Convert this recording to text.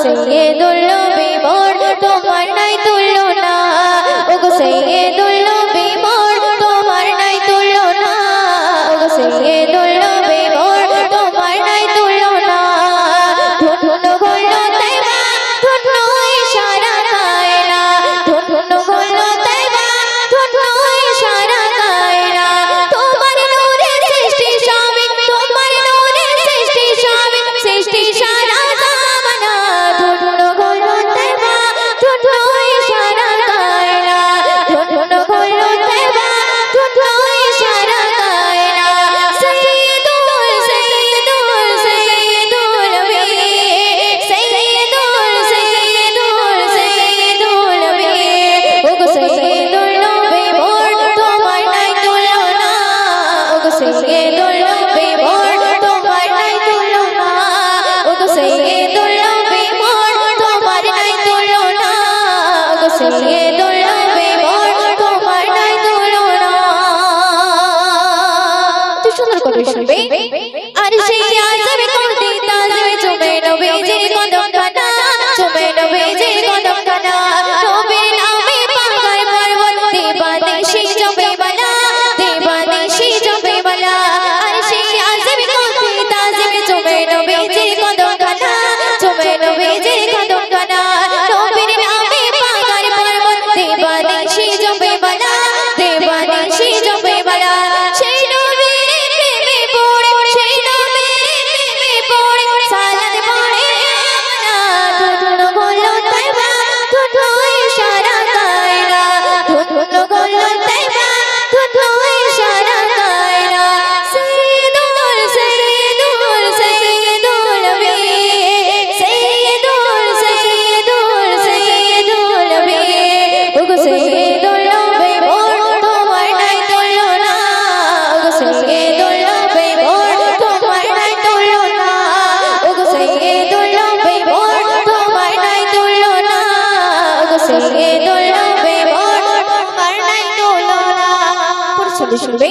সৈয়দুল নবী মোর তোমার নাই তুলনা ওগো সৈয়দুল নবী মোর তোমার নাই তুলনা ওগো সৈয়দুল নবী মোর তোমার নাই তুলনা ধুন গলো তাইবা ধুন ইশারা কায়না ধুন গলো তাইবা ধুন ইশারা কায়না তোমার নূরের সৃষ্টি সবই তোমার নূরের সৃষ্টি সবই সৃষ্টি সারা জামানা ধুন গলো তাইবা ধুন ইশারা কায়না ধুন গলো তাইবা ধুন ইশারা কায়না সৈয়দুল সৈয়দুল সৈয়দুল নবী সৈয়দুল সৈয়দুল সৈয়দুল নবী ওগো সৈয়দুল নবী মোর তোমার নাই তুলনা ওগো সৈয়দুল নবী মোর তোমার নাই তুলনা ওগো সৈয়দুল নবী মোর তোমার নাই তুলনা ওগো সৈয়দুল নবী মোর তোমার নাই তুলনা তো সুন্দর করে শুনবে আর সেই আজবে কোনটি তাজবে চুমে নবীজির কদম কানা চুমে নবীজির কদম কানা নবীর নামে পাগল পর্বত দেবাদেশী জপে বলা দেবাদেশী জপে বলা আর সেই আজবে কোনটি তাজবে চুমে নবীজির কদম কানা চুমে নবীজির কদম কানা নবীর নামে পাগল পর্বত দেবাদেশী জপে বলা দেবাদেশী জপে বলা সেই নবীর প্রেমে পড়ে সেই নবীর প্রেমে পড়ে সালাত পড়ে আমরা ধুন গলো তাইবা ধুন ইশারা কায়না ধুন গলো তাইবা ধুন ইশারা কায়না সৈয়দুল সৈয়দুল সৈয়দুল নবী সৈয়দুল সৈয়দুল সৈয়দুল নবী ওগো সৈয়দুল নবী মোর তোমার নাই তুলনা ওগো সৈয়দুল নবী মোর তোমার নাই তুলনা ওগো সৈয়দুল নবী মোর তোমার নাই তুলনা ওগো সৈয়দুল নবী মোর তোমার নাই তুলনা পড়ছে শুনবে